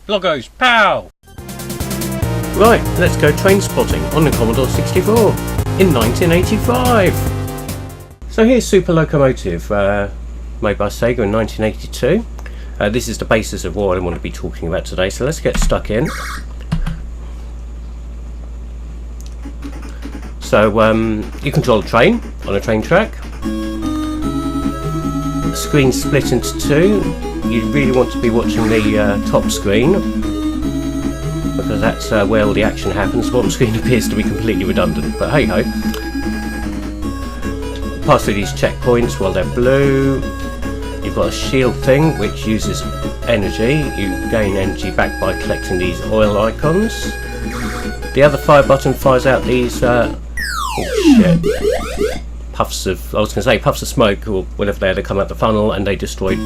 Bloggo's POW! Right, let's go train spotting on the Commodore 64 in 1985. So here's Super Locomotive, made by Sega in 1982. This is the basis of what I want to be talking about today, so let's get stuck in. So you control a train on a train track. The screen's split into two. You really want to be watching the top screen, because that's where all the action happens. The bottom screen appears to be completely redundant, but hey ho. Pass through these checkpoints while they're blue. You've got a shield thing which uses energy. You gain energy back by collecting these oil icons. The other fire button fires out these puffs of smoke or whatever they are that come out the funnel, and they destroy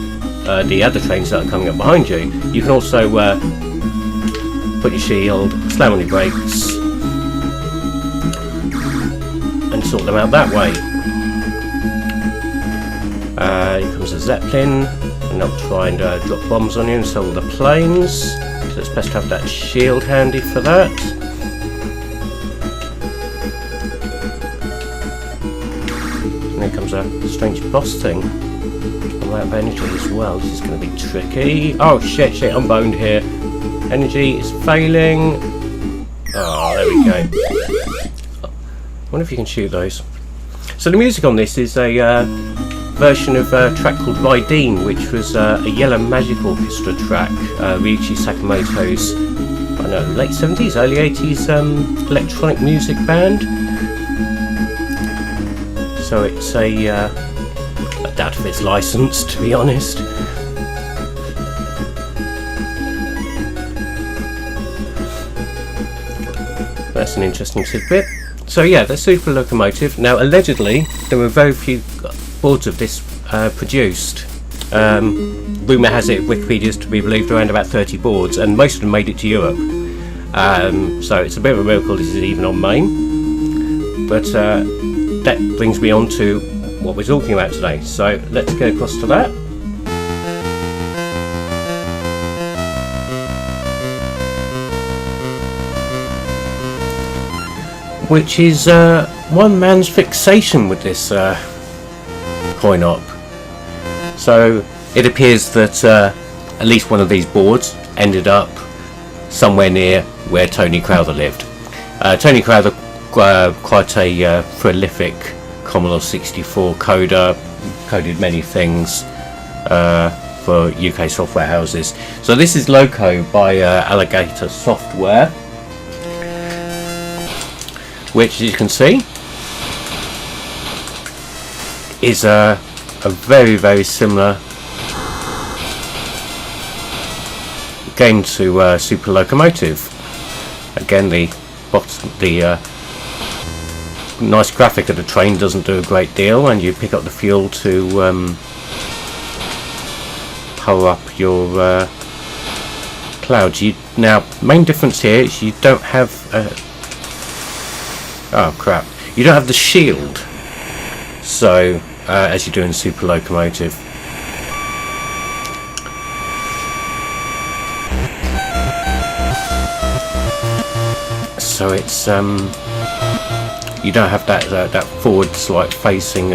the other trains that are coming up behind you. You can also put your shield, slam on your brakes, and sort them out that way. Here comes a Zeppelin, and they'll try and drop bombs on you, and so will the planes. So it's best to have that shield handy for that. And here comes a strange boss thing. I'm out of energy as well. This is going to be tricky. Oh shit, I'm boned here. Energy is failing. Oh, there we go. I wonder if you can shoot those. So the music on this is a version of a track called Raideen, which was a Yellow Magic Orchestra track, Ryuichi Sakamoto's, I don't know, late 70s, early 80s electronic music band. So it's I doubt if it's licensed, to be honest. That's an interesting tidbit. So yeah, the Super Locomotive. Now allegedly there were very few boards of this produced. Rumour has it, Wikipedia's to be believed, around about 30 boards, and most of them made it to Europe. So it's a bit of a miracle this is even on main. But that brings me on to what we're talking about today. So let's get across to that. Which is one man's fixation with this coin-op. So it appears that at least one of these boards ended up somewhere near where Tony Crowther lived. Tony Crowther, quite a prolific Commodore 64 coder, coded many things for UK software houses. So this is Loco by Alligator Software, which, as you can see, is a very, very similar game to Super Locomotive. Again, the nice graphic of the train doesn't do a great deal, and you pick up the fuel to power up your clouds. Now, main difference here is you don't have you don't have the shield, so as you do in Super Locomotive. So it's you don't have that forward like facing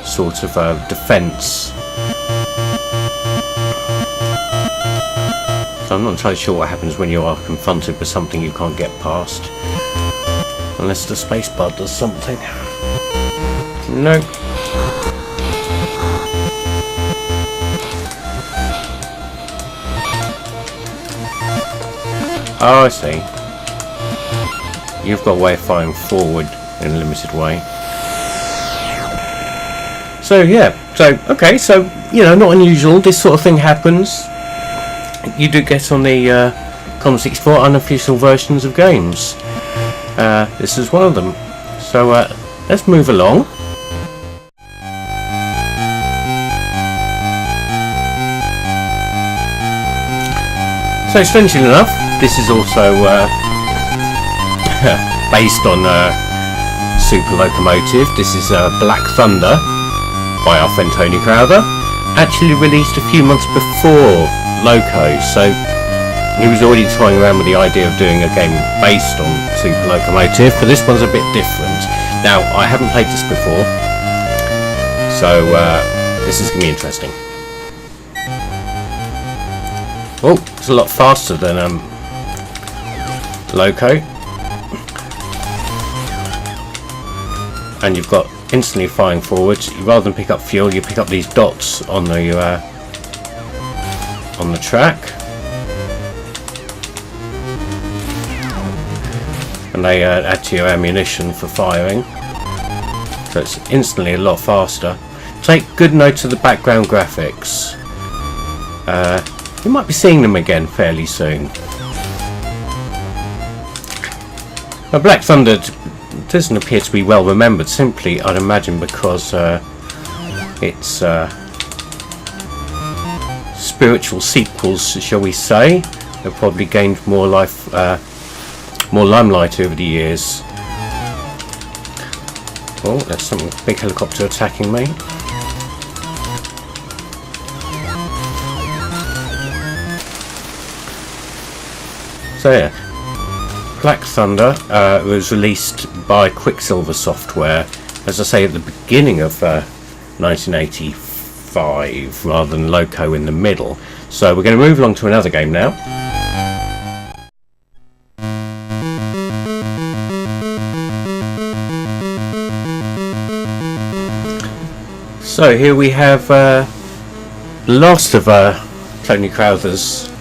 sort of defence. So I'm not entirely sure what happens when you are confronted with something you can't get past. Unless the spacebar does something. No. Oh, I see. You've got a way of firing forward in a limited way. So yeah, okay, so you know, not unusual. This sort of thing happens. You do get on the Commodore 64 unofficial versions of games. This is one of them. So let's move along. So strangely enough, this is also based on Super Locomotive. This is Black Thunder by our friend Tony Crowther, actually released a few months before Loco, so he was already toying around with the idea of doing a game based on Super Locomotive, but this one's a bit different. Now, I haven't played this before, so this is going to be interesting. Oh, it's a lot faster than Loco. And you've got instantly firing forwards. Rather than pick up fuel, you pick up these dots on the track, and they add to your ammunition for firing. So it's instantly a lot faster. Take good note of the background graphics. You might be seeing them again fairly soon. Now, Black Thunder doesn't appear to be well remembered, simply I'd imagine because it's spiritual sequels, shall we say, have probably gained more limelight over the years. Oh, there's some big helicopter attacking me. So yeah, Black Thunder was released by Quicksilver Software, as I say, at the beginning of 1985, rather than Loco in the middle. So we're going to move along to another game now. So here we have the last of Tony Crowther's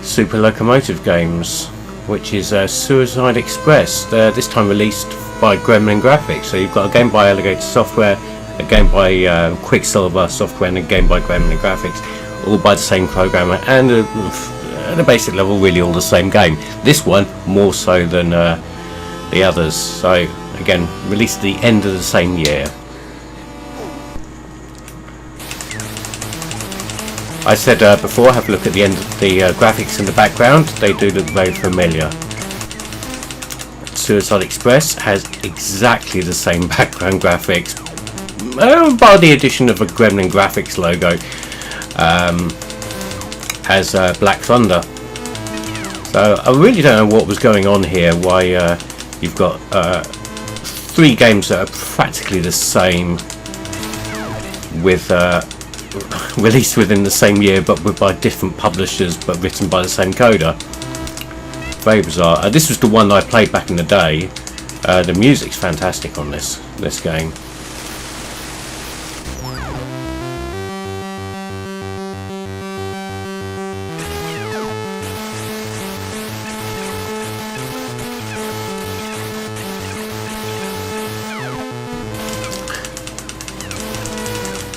Super Locomotive games, which is Suicide Express, this time released by Gremlin Graphics. So you've got a game by Alligator Software, a game by Quicksilver Software, and a game by Gremlin Graphics, all by the same programmer, and at a basic level really all the same game. This one more so than the others, so again released at the end of the same year. I said before, have a look at the end of the graphics in the background. They do look very familiar. Suicide Express has exactly the same background graphics, bar the addition of a Gremlin Graphics logo, as Black Thunder. So I really don't know what was going on here, why you've got 3 games that are practically the same, with released within the same year but by different publishers but written by the same coder. Very bizarre. This was the one I played back in the day. The music's fantastic on this game.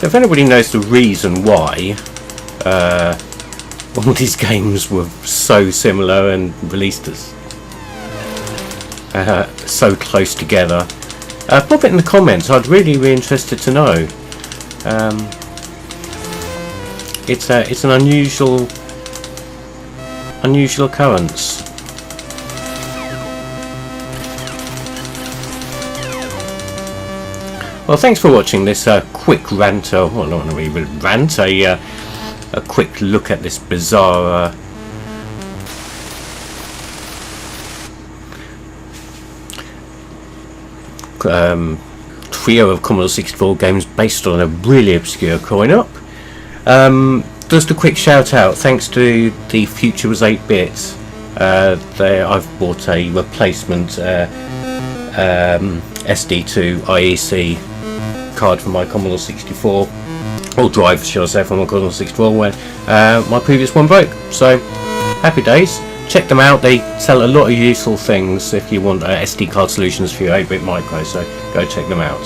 If anybody knows the reason why all these games were so similar and released as so close together, pop it in the comments. I'd really be interested to know. It's an unusual occurrence. Well, thanks for watching this quick rant, well, not really rant, a quick look at this bizarre trio of Commodore 64 games based on a really obscure coin-op. Just a quick shout out, thanks to the Future Was 8-bit, I've bought a replacement SD2 IEC card for my Commodore 64, or drive shall I say, for my Commodore 64 when my previous one broke. So happy days. Check them out, they sell a lot of useful things if you want SD card solutions for your 8-bit micro, so go check them out.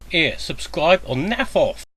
Here, subscribe or naff off.